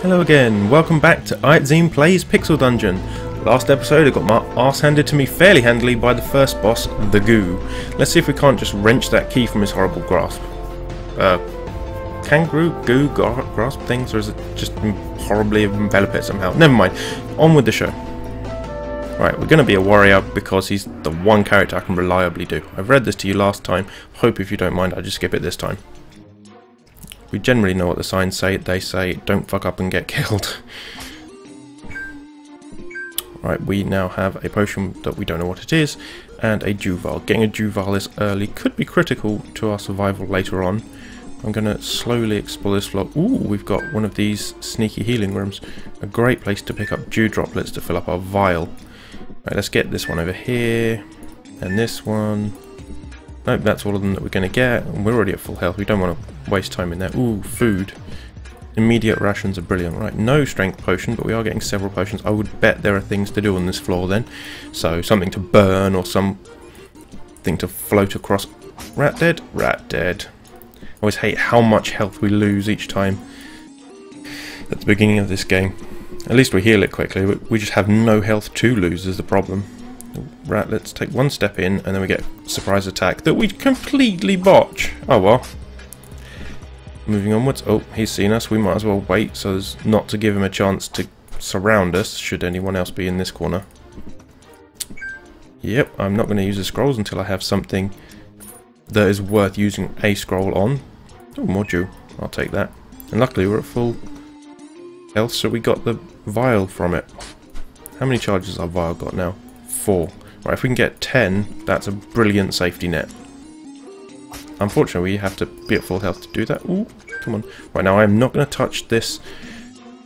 Hello again, welcome back to Itzine Plays Pixel Dungeon. Last episode I got my arse handed to me fairly handily by the first boss, the Goo. Let's see if we can't just wrench that key from his horrible grasp. Kangaroo, goo, grasp things, or is it just horribly envelop it somehow? Never mind, on with the show. Right, we're going to be a warrior because he's the one character I can reliably do. I've read this to you last time, hope if you don't mind I just skip it this time. We generally know what the signs say. They say, don't fuck up and get killed. Right, we now have a potion that we don't know what it is, and a Juval. Getting a Juval this early could be critical to our survival later on. I'm going to slowly explore this floor. Ooh, we've got one of these sneaky healing rooms. A great place to pick up dew droplets to fill up our vial. Right, let's get this one over here, and this one. Nope, that's all of them that we're going to get, and we're already at full health. We don't want to waste time in there. Ooh, food. Immediate rations are brilliant. Right, no strength potion, but we are getting several potions. I would bet there are things to do on this floor then. So, something to burn or something to float across. Rat dead? Rat dead. I always hate how much health we lose each time at the beginning of this game. At least we heal it quickly, but we just have no health to lose is the problem. Right, let's take one step in, and then we get a surprise attack that we completely botch. Oh well. Moving onwards. Oh, he's seen us. We might as well wait so as not to give him a chance to surround us, should anyone else be in this corner. Yep, I'm not going to use the scrolls until I have something that is worth using a scroll on. Oh, more dew. I'll take that. And luckily we're at full health, so we got the vial from it. How many charges has our vial got now? 4. Right, if we can get 10, that's a brilliant safety net. Unfortunately, we have to be at full health to do that. Ooh, come on. Right, now I'm not going to touch this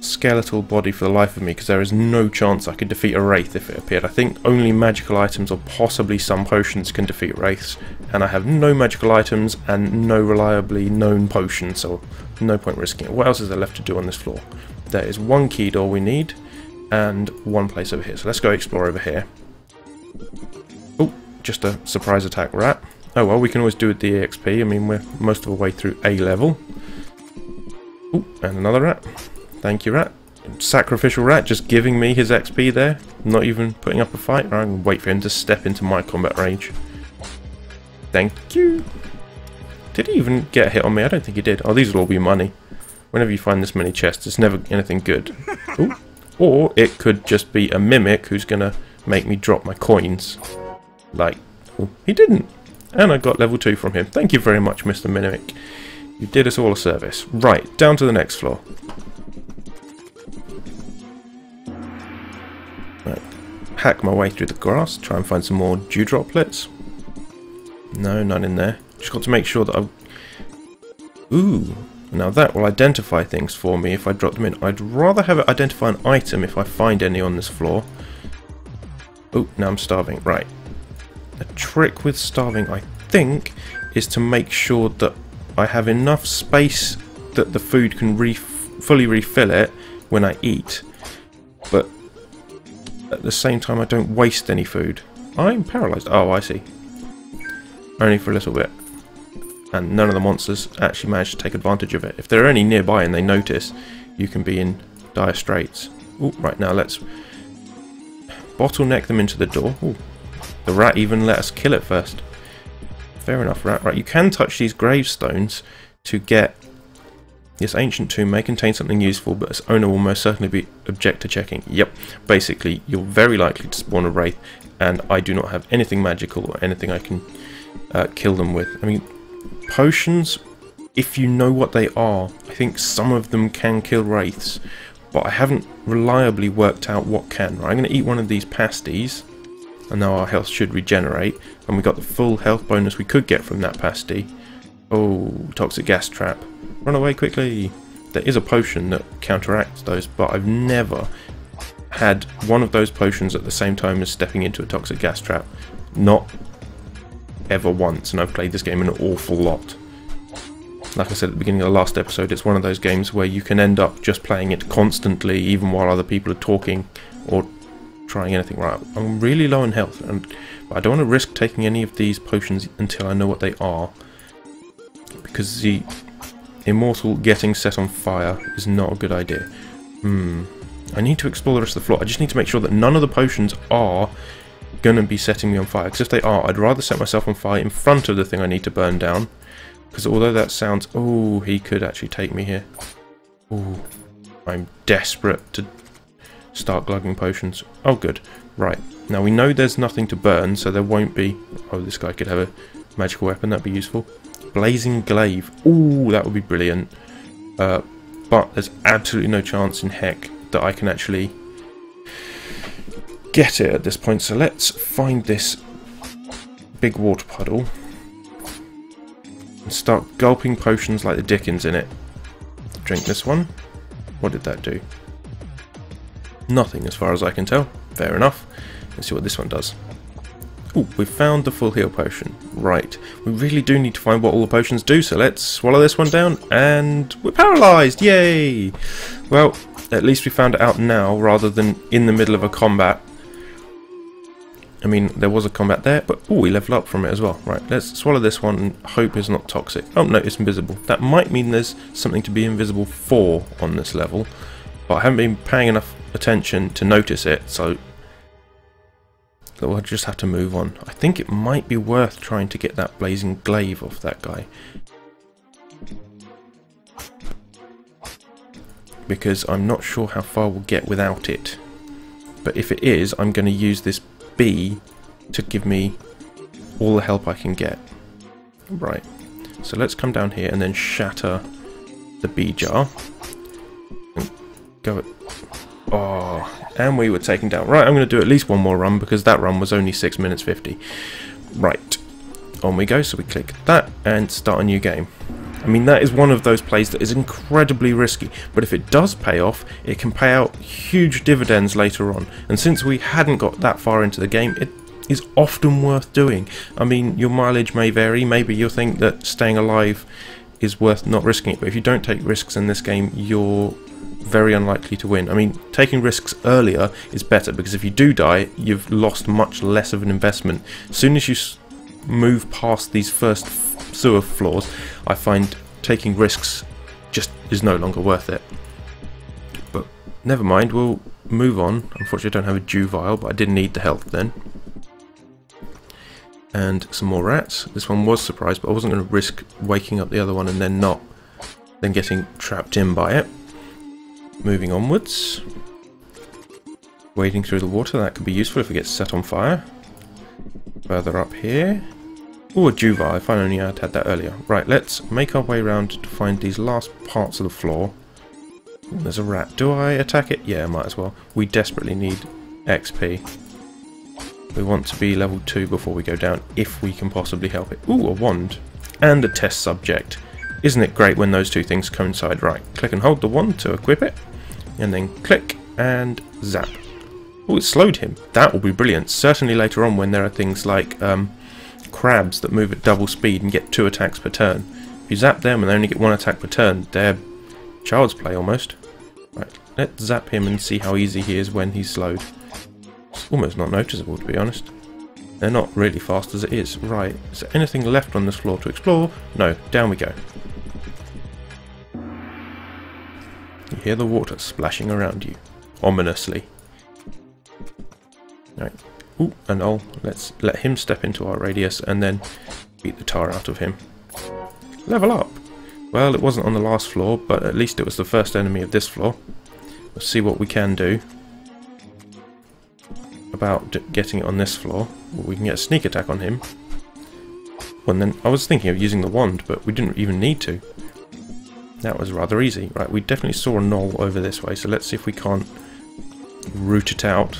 skeletal body for the life of me, because there is no chance I could defeat a wraith if it appeared. I think only magical items or possibly some potions can defeat wraiths, and I have no magical items and no reliably known potions, so no point risking it. What else is there left to do on this floor? There is one key door we need, and one place over here. So let's go explore over here. Oh, just a surprise attack rat. Oh well, we can always do with the EXP. I mean, we're most of the way through A level. Oh, and another rat. Thank you, rat. Sacrificial rat just giving me his XP there. Not even putting up a fight. I'm going to wait for him to step into my combat range. Thank you. Did he even get a hit on me? I don't think he did. Oh, these will all be money. Whenever you find this many chests, it's never anything good. Ooh. Or it could just be a mimic who's going to make me drop my coins. Like, oh, he didn't. And I got level 2 from him. Thank you very much, Mr. Mimic. You did us all a service. Right, down to the next floor. Right, hack my way through the grass, try and find some more dew droplets. No, none in there. Just got to make sure that I've... Ooh, now that will identify things for me if I drop them in. I'd rather have it identify an item if I find any on this floor. Oh, now I'm starving. Right. The trick with starving, I think, is to make sure that I have enough space that the food can fully refill it when I eat. But at the same time, I don't waste any food. I'm paralysed. Oh, I see. Only for a little bit. And none of the monsters actually manage to take advantage of it. If they're only nearby and they notice, you can be in dire straits. Ooh, right, now let's bottleneck them into the door. Ooh. The rat even let us kill it first. Fair enough, rat. Right, you can touch these gravestones to get... This ancient tomb may contain something useful, but its owner will most certainly be object to checking. Yep, basically, you're very likely to spawn a wraith, and I do not have anything magical or anything I can kill them with. I mean, potions, if you know what they are, I think some of them can kill wraiths, but I haven't reliably worked out what can. Right, I'm going to eat one of these pasties. And now our health should regenerate, and we got the full health bonus we could get from that pasty. Oh, toxic gas trap. Run away quickly. There is a potion that counteracts those, but I've never had one of those potions at the same time as stepping into a toxic gas trap. Not ever once, and I've played this game an awful lot. Like I said at the beginning of the last episode, it's one of those games where you can end up just playing it constantly, even while other people are talking, or trying anything. Right, I'm really low in health, but I don't want to risk taking any of these potions until I know what they are, because the immortal getting set on fire is not a good idea. I need to explore the rest of the floor. I just need to make sure that none of the potions are going to be setting me on fire. Because if they are, I'd rather set myself on fire in front of the thing I need to burn down. Because although that sounds... Oh, he could actually take me here. Oh, I'm desperate to start glugging potions. Oh, good. Right. Now, we know there's nothing to burn, so there won't be... Oh, this guy could have a magical weapon. That'd be useful. Blazing glaive. Ooh, that would be brilliant. But there's absolutely no chance in heck that I can actually get it at this point. So let's find this big water puddle and start gulping potions like the dickens in it. Drink this one. What did that do? Nothing as far as I can tell. Fair enough. Let's see what this one does. Ooh, we found the full heal potion. Right. We really do need to find what all the potions do, so let's swallow this one down, and we're paralysed! Yay! Well, at least we found it out now, rather than in the middle of a combat. I mean, there was a combat there, but ooh, we level up from it as well. Right, let's swallow this one and hope it's not toxic. Oh, no, it's invisible. That might mean there's something to be invisible for on this level, but I haven't been paying enough attention to notice it, so we'll just have to move on. I think it might be worth trying to get that blazing glaive off that guy, because I'm not sure how far we'll get without it. But if it is, I'm going to use this bee to give me all the help I can get. Right, so let's come down here and then shatter the bee jar. And go. Oh, and we were taken down. Right, I'm going to do at least one more run because that run was only 6 minutes 50. Right, on we go. So we click that and start a new game. I mean, that is one of those plays that is incredibly risky, but if it does pay off, it can pay out huge dividends later on. And since we hadn't got that far into the game, it is often worth doing. I mean, your mileage may vary. Maybe you'll think that staying alive is worth not risking it, but if you don't take risks in this game, you're very unlikely to win. I mean, taking risks earlier is better, because if you do die, you've lost much less of an investment. As soon as you move past these first sewer floors, I find taking risks just is no longer worth it. But never mind, we'll move on. Unfortunately, I don't have a dew vial, but I did need the health then. And some more rats. This one was surprised, but I wasn't going to risk waking up the other one and then getting trapped in by it. Moving onwards. Wading through the water, that could be useful if it gets set on fire. Further up here. Ooh, a dew vial, if I only had that earlier. Right, let's make our way around to find these last parts of the floor. Ooh, there's a rat. Do I attack it? Yeah, I might as well. We desperately need XP. We want to be level 2 before we go down, if we can possibly help it. Ooh, a wand. And a test subject. Isn't it great when those two things coincide? Right, click and hold the wand to equip it. And then click and zap. Oh, it slowed him. That will be brilliant. Certainly later on when there are things like crabs that move at double speed and get 2 attacks per turn. If you zap them and they only get 1 attack per turn, they're child's play almost. Right, let's zap him and see how easy he is when he's slowed. It's almost not noticeable, to be honest. They're not really fast as it is. Right, is there anything left on this floor to explore? No, down we go. You hear the water splashing around you, ominously. Right. Ooh, and let's let him step into our radius and then beat the tar out of him. Level up! Well, it wasn't on the last floor, but at least it was the first enemy of this floor. Let's see what we can do about getting it on this floor. Well, we can get a sneak attack on him. Well, and then I was thinking of using the wand, but we didn't even need to. That was rather easy. Right, we definitely saw a knoll over this way, so let's see if we can't root it out,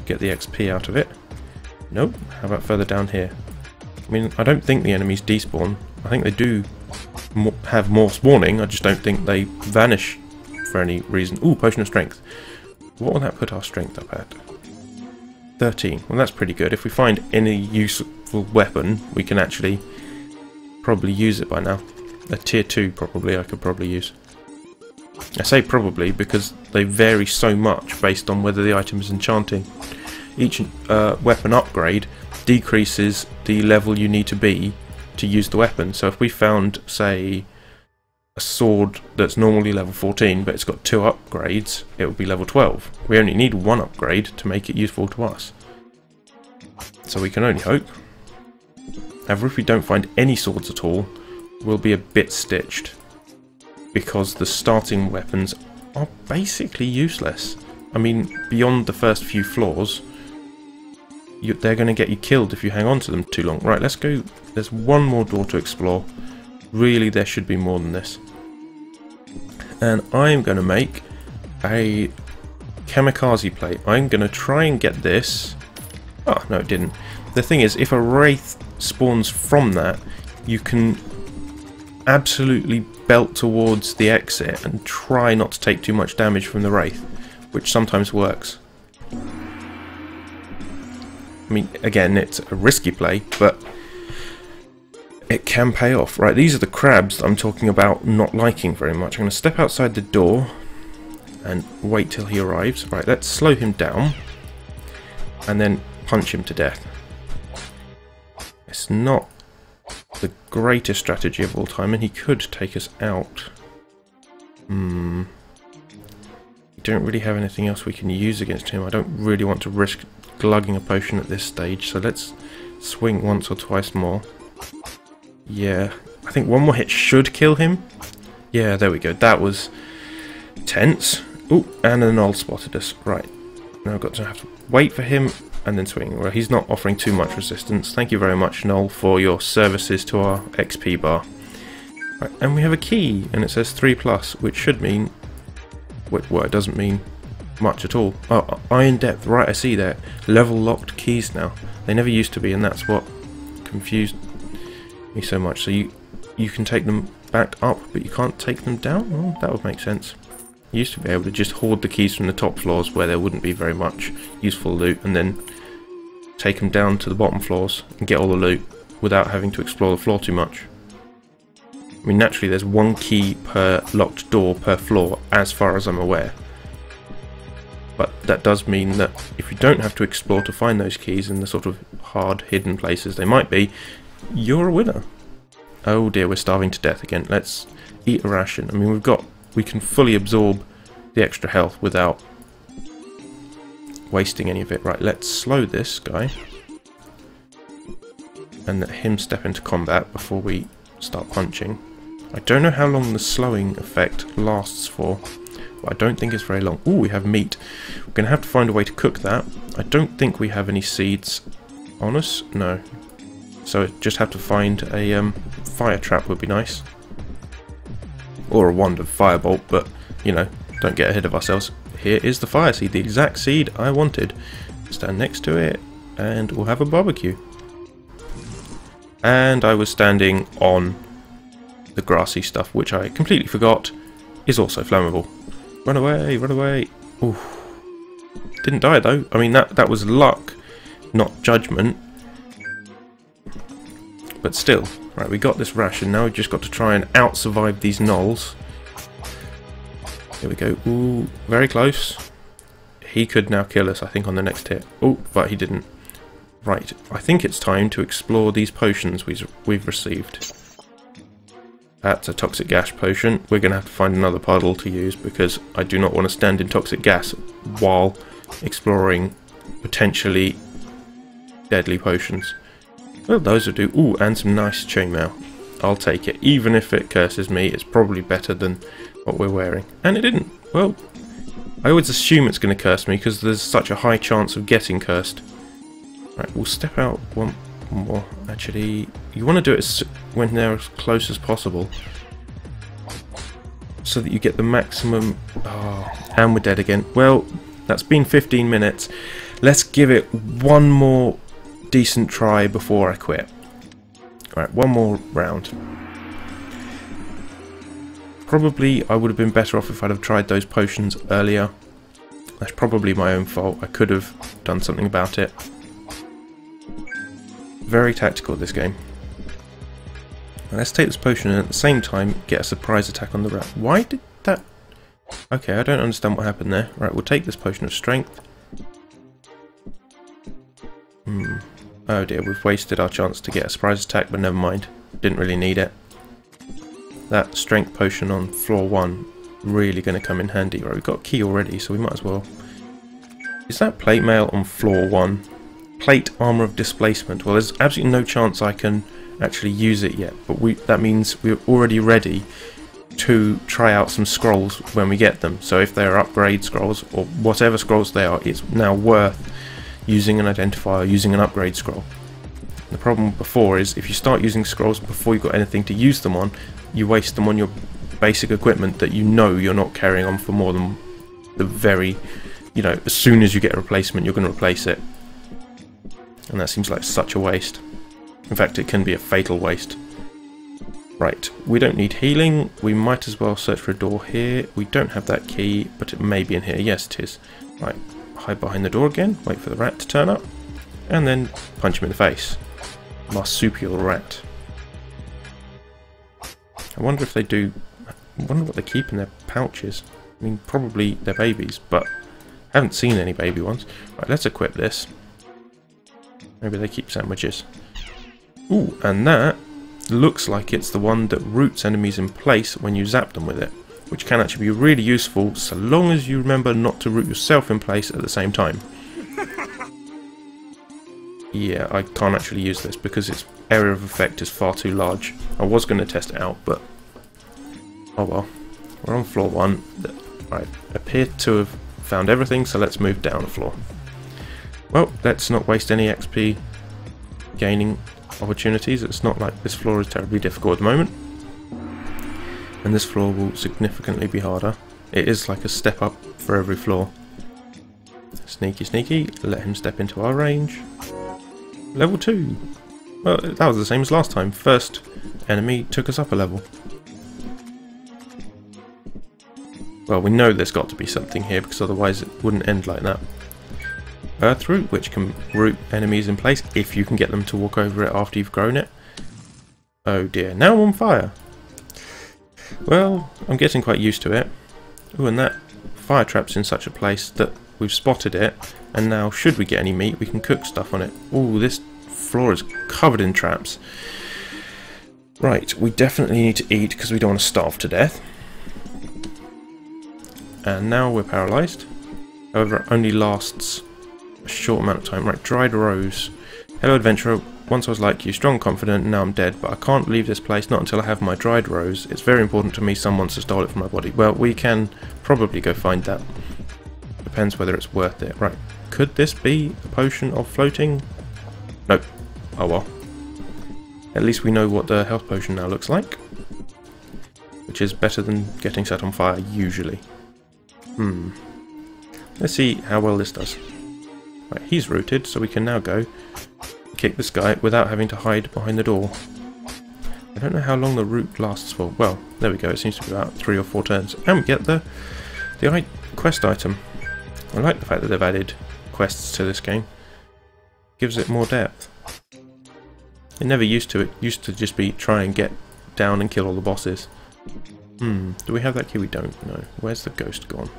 get the XP out of it. Nope. How about further down here? I mean, I don't think the enemies despawn. I think they do have more spawning, I just don't think they vanish for any reason. Ooh, potion of strength. What will that put our strength up at? 13. Well, that's pretty good. If we find any useful weapon, we can actually probably use it by now. A tier 2 probably I could probably use. I say probably because they vary so much based on whether the item is enchanting. Each weapon upgrade decreases the level you need to be to use the weapon. So if we found, say, a sword that's normally level 14, but it's got 2 upgrades, it would be level 12. We only need 1 upgrade to make it useful to us. So we can only hope. However, if we don't find any swords at all, we'll be a bit stitched, because the starting weapons are basically useless. I mean, beyond the first few floors, they're going to get you killed if you hang on to them too long. Right, let's go. There's one more door to explore. Really, there should be more than this. And I'm going to make a kamikaze plate. I'm going to try and get this. Oh, no, it didn't. The thing is, if a wraith spawns from that, you can absolutely belt towards the exit and try not to take too much damage from the wraith, which sometimes works. I mean, again, it's a risky play, but it can pay off. Right, these are the crabs that I'm talking about not liking very much. I'm going to step outside the door and wait till he arrives. Right, let's slow him down and then punch him to death. It's not the greatest strategy of all time, and he could take us out. We don't really have anything else we can use against him. I don't really want to risk glugging a potion at this stage, so let's swing once or twice more. Yeah, I think one more hit should kill him. Yeah, there we go. That was tense. Oh, and a null spotted us. Right, now I've got to have to wait for him and then swing. Well, he's not offering too much resistance. Thank you very much, Null, for your services to our XP bar. Right, and we have a key, and it says 3+, which should mean... well, it doesn't mean much at all. Oh, Iron Depth, right, I see that. Level locked keys now. They never used to be, and that's what confused me so much. So you can take them back up, but you can't take them down? Oh, that would make sense. You used to be able to just hoard the keys from the top floors where there wouldn't be very much useful loot, and then take them down to the bottom floors and get all the loot without having to explore the floor too much. I mean, naturally there's 1 key per locked door per floor as far as I'm aware. But that does mean that if you don't have to explore to find those keys in the sort of hard hidden places they might be, you're a winner. Oh dear, we're starving to death again. Let's eat a ration. I mean, we can fully absorb the extra health without wasting any of it. Right, let's slow this guy and let him step into combat before we start punching. I don't know how long the slowing effect lasts for, but I don't think it's very long. Ooh, we have meat. We're going to have to find a way to cook that. I don't think we have any seeds on us. No. So just have to find a fire trap would be nice. Or a wand of firebolt, but, you know, don't get ahead of ourselves. Here is the fire seed, the exact seed I wanted. Stand next to it, and we'll have a barbecue. And I was standing on the grassy stuff, which I completely forgot is also flammable. Run away, run away. Ooh. Didn't die though. I mean, that was luck, not judgment. But still. Right, we got this ration. Now we've just got to try and out-survive these gnolls. Here we go. Ooh, very close. He could now kill us, I think, on the next hit. Oh, but he didn't. Right, I think it's time to explore these potions we've received. That's a toxic gas potion. We're going to have to find another puddle to use because I do not want to stand in toxic gas while exploring potentially deadly potions. Well, those will do. Ooh, and some nice chainmail. I'll take it. Even if it curses me, it's probably better than what we're wearing. And it didn't. Well, I always assume it's going to curse me because there's such a high chance of getting cursed. Right, we'll step out one more. Actually, you want to do it when they're as close as possible, so that you get the maximum... Oh, and we're dead again. Well, that's been 15 minutes. Let's give it one more decent try before I quit. Alright, one more round. Probably I would have been better off if I'd have tried those potions earlier. That's probably my own fault. I could have done something about it. Very tactical, this game. Now let's take this potion and at the same time get a surprise attack on the rat. Why did that... Okay, I don't understand what happened there. Right, we'll take this potion of strength. Oh dear, we've wasted our chance to get a surprise attack, but never mind. Didn't really need it. that strength potion on floor 1 really going to come in handy. Right, we've got a key already, so we might as well. Is that plate mail on floor 1? Plate armor of displacement. Well, there's absolutely no chance I can actually use it yet, but that means we're already ready to try out some scrolls when we get them. So if they're upgrade scrolls or whatever scrolls they are, it's now worth using an identifier, using an upgrade scroll. The problem before is if you start using scrolls before you've got anything to use them on, you waste them on your basic equipment that you know you're not carrying on for more than the very, you know, as soon as you get a replacement you're going to replace it. And that seems like such a waste. In fact, it can be a fatal waste. Right, we don't need healing. We might as well search for a door here. We don't have that key, but it may be in here. Yes, it is. Right, hide behind the door again. Wait for the rat to turn up. And then punch him in the face. Marsupial rat. I wonder if they do... I wonder what they keep in their pouches. I mean, probably their babies, but I haven't seen any baby ones. Right, let's equip this. Maybe they keep sandwiches. Ooh, and that looks like it's the one that roots enemies in place when you zap them with it, which can actually be really useful so long as you remember not to root yourself in place at the same time. Yeah, I can't actually use this because its area of effect is far too large. I was going to test it out, but oh well. We're on floor 1. Right, appear to have found everything, so let's move down a floor. Well, let's not waste any XP gaining opportunities. It's not like this floor is terribly difficult at the moment, and this floor will significantly be harder. It is like a step up for every floor. Sneaky sneaky, let him step into our range. Level 2. Well, that was the same as last time. First enemy took us up a level. Well, we know there's got to be something here because otherwise it wouldn't end like that. Earth root, which can root enemies in place if you can get them to walk over it after you've grown it. Oh dear, now I'm on fire. Well, I'm getting quite used to it. Ooh, and that fire trap's in such a place that we've spotted it, and now should we get any meat we can cook stuff on it. Ooh, this floor is covered in traps. Right, we definitely need to eat because we don't want to starve to death. And now we're paralysed. However, it only lasts a short amount of time. Right, dried rose. Hello adventurer, once I was like you, strong, confident, and now I'm dead, but I can't leave this place not until I have my dried rose. It's very important to me someone wants to steal it from my body. Well, we can probably go find that. Depends whether it's worth it. Right, could this be a potion of floating? Nope. Oh well. At least we know what the health potion now looks like, which is better than getting set on fire usually. Let's see how well this does. Right, he's rooted, so we can now go kick this guy without having to hide behind the door. I don't know how long the root lasts for. Well, there we go. It seems to be about 3 or 4 turns. And we get the quest item. I like the fact that they've added quests to this game. Gives it more depth. It never used to. It used to just be try and get down and kill all the bosses. Do we have that key? We don't know. Where's the ghost gone?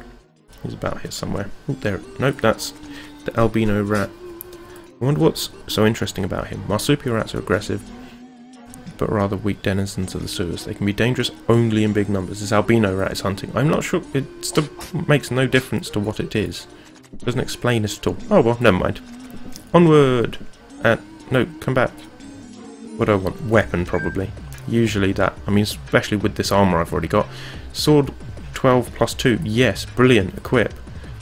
He's about here somewhere. Oh, there. Nope, that's the albino rat. I wonder what's so interesting about him. Marsupial rats are aggressive, but rather weak denizens of the sewers. They can be dangerous only in big numbers. This albino rat is hunting. I'm not sure. It still makes no difference to what it is. It doesn't explain it at all. Oh well, never mind. Onward! No, come back. What do I want? Weapon, probably. Usually that. I mean, especially with this armour I've already got. Sword 12 plus 2. Yes, brilliant. Equip.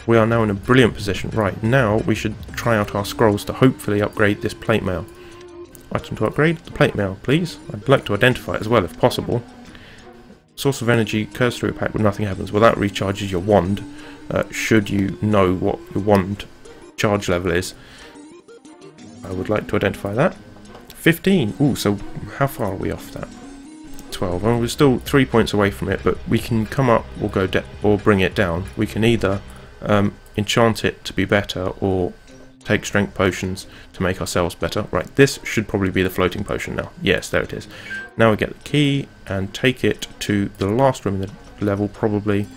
We are now in a brilliant position. Right, now we should try out our scrolls to hopefully upgrade this plate mail. Item to upgrade, the plate mail, please. I'd like to identify it as well, if possible. Source of energy curves through a pack, but nothing happens. Well, that recharges your wand, should you know what your wand charge level is. I would like to identify that. 15. Ooh, so how far are we off that? 12. Well, we're still 3 points away from it, but we can come up or go or bring it down. We can either enchant it to be better or take strength potions to make ourselves better. Right, this should probably be the floating potion now. Yes, there it is. Now we get the key and take it to the last room in the level, probably.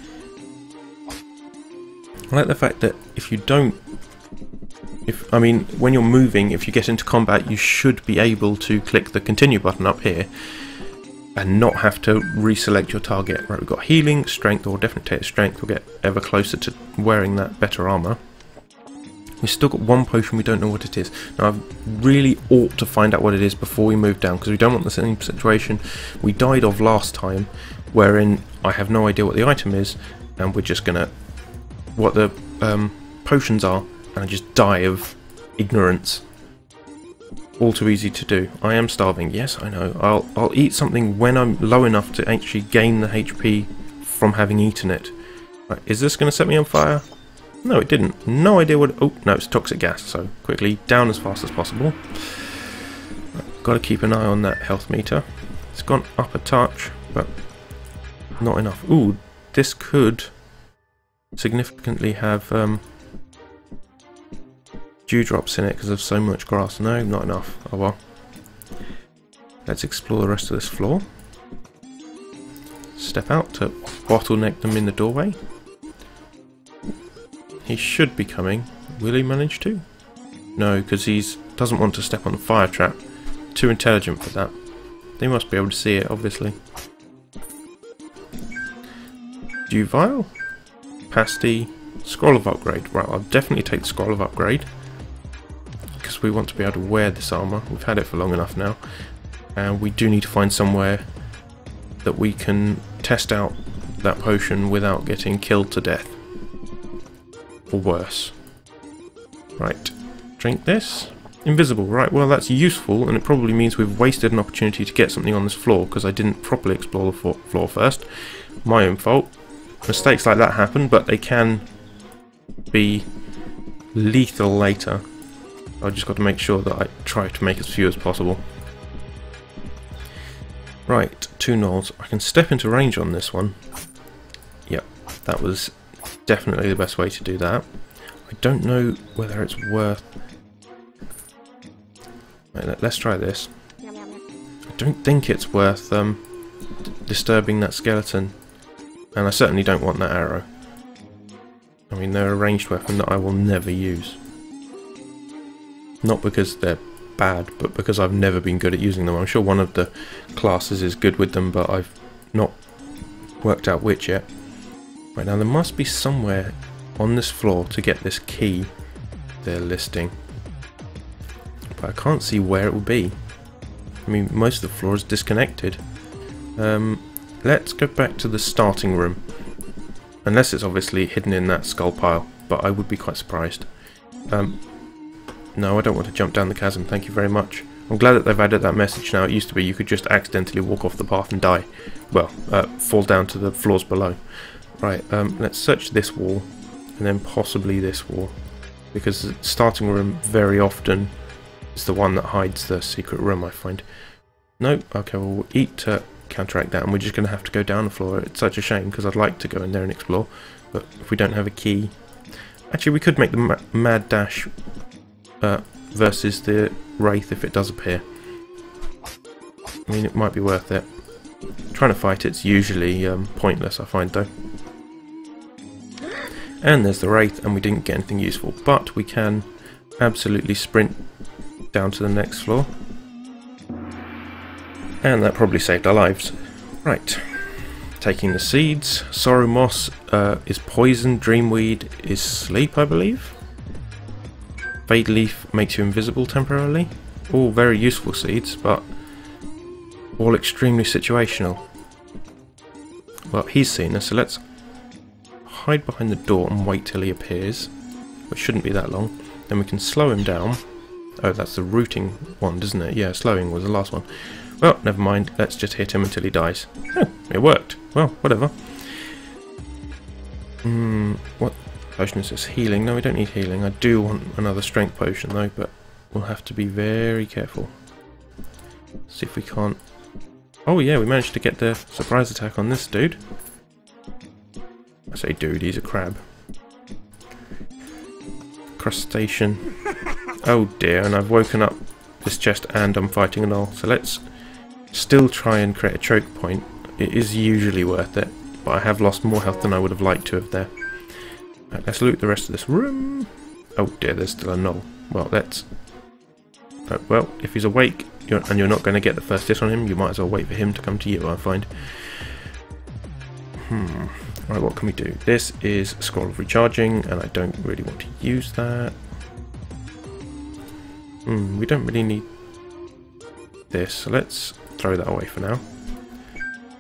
I like the fact that if you don't, when you're moving, if you get into combat, you should be able to click the continue button up here. and not have to reselect your target. Right, we've got healing, strength, or definitely take strength. We'll get ever closer to wearing that better armour. We've still got one potion, we don't know what it is. Now, I really ought to find out what it is before we move down, because we don't want the same situation we died of last time, wherein I have no idea what the item is, and we're just gonna... what the potions are, and I just die of ignorance. All too easy to do. I am starving, yes, I know. I'll eat something when I'm low enough to actually gain the HP from having eaten it. Right, is this going to set me on fire? No, it didn't. No idea what... oh, no, it's toxic gas, so quickly down as fast as possible. Right, got to keep an eye on that health meter. It's gone up a touch, but not enough. Ooh, this could significantly have dewdrops in it because of so much grass. No, not enough. Oh well. Let's explore the rest of this floor. Step out to bottleneck them in the doorway. He should be coming. Will he manage to? No, because he doesn't want to step on the fire trap. Too intelligent for that. They must be able to see it, obviously. Dew vial, pasty, scroll of upgrade. Right, I'll definitely take the scroll of upgrade because we want to be able to wear this armor. We've had it for long enough now, and we do need to find somewhere that we can test out that potion without getting killed to death. Or worse. Right, drink this. Invisible, right, well that's useful, and it probably means we've wasted an opportunity to get something on this floor because I didn't properly explore the floor first. My own fault. Mistakes like that happen, but they can be lethal later. I've just got to make sure that I try to make as few as possible. Right, 2 gnolls. I can step into range on this one. Yep, that was definitely the best way to do that. I don't know whether it's worth... Right, let's try this. I don't think it's worth disturbing that skeleton, and I certainly don't want that arrow. I mean, they're a ranged weapon that I will never use. Not because they're bad, but because I've never been good at using them. I'm sure one of the classes is good with them, but I've not worked out which yet. Right, now there must be somewhere on this floor to get this key they're listing, but I can't see where it will be. I mean, most of the floor is disconnected. Let's go back to the starting room, unless it's obviously hidden in that skull pile, but I would be quite surprised. No, I don't want to jump down the chasm, thank you very much. I'm glad that they've added that message now. It used to be you could just accidentally walk off the path and die. Well, fall down to the floors below. Right, let's search this wall, and then possibly this wall, because the starting room very often is the one that hides the secret room, I find. No, okay, well, we'll eat to counteract that, and we're just going to have to go down the floor. It's such a shame, because I'd like to go in there and explore, but if we don't have a key... Actually, we could make the mad dash versus the Wraith if it does appear. I mean, it might be worth it. Trying to fight it's usually pointless, I find, though. And there's the Wraith, and we didn't get anything useful, but we can absolutely sprint down to the next floor. And that probably saved our lives. Right, taking the seeds. Sorrow Moss is poison, Dreamweed is sleep, I believe. Fade Leaf makes you invisible temporarily. All very useful seeds, but all extremely situational. Well, he's seen us, so let's hide behind the door and wait till he appears, which shouldn't be that long. Then we can slow him down. Oh, that's the rooting one, doesn't it? Yeah, slowing was the last one. Well, never mind, let's just hit him until he dies. Oh, it worked. Well, whatever. What potion is this? Healing? No, we don't need healing. I do want another strength potion though, but we'll have to be very careful. See if we can't... Oh yeah, we managed to get the surprise attack on this dude. I say dude, he's a crab. Crustacean. Oh dear, and I've woken up this chest and I'm fighting a gnoll. So let's still try and create a choke point. It is usually worth it, but I have lost more health than I would have liked to have there. Right, let's loot the rest of this room. Oh dear, there's still a gnoll. Well, let's... well, if he's awake, and you're not going to get the first hit on him, you might as well wait for him to come to you, I find. Right, what can we do? This is Scroll of Recharging, and I don't really want to use that. We don't really need this, so let's throw that away for now.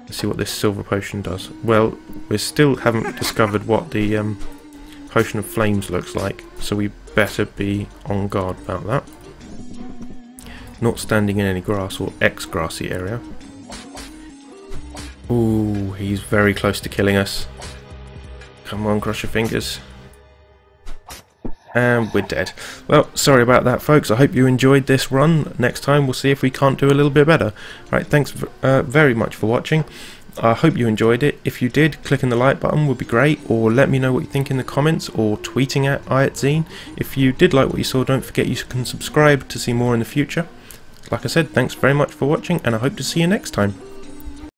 Let's see what this silver potion does. Well, we still haven't discovered what the Potion of Flames looks like, so we better be on guard about that. Not standing in any grass or ex-grassy area. Ooh, he's very close to killing us. Come on, cross your fingers. And we're dead. Well, sorry about that, folks. I hope you enjoyed this run. Next time we'll see if we can't do a little bit better. Right, thanks very much for watching. I hope you enjoyed it. If you did, clicking the like button would be great, or let me know what you think in the comments, or tweeting at @Zine. If you did like what you saw, don't forget you can subscribe to see more in the future. Like I said, thanks very much for watching, and I hope to see you next time.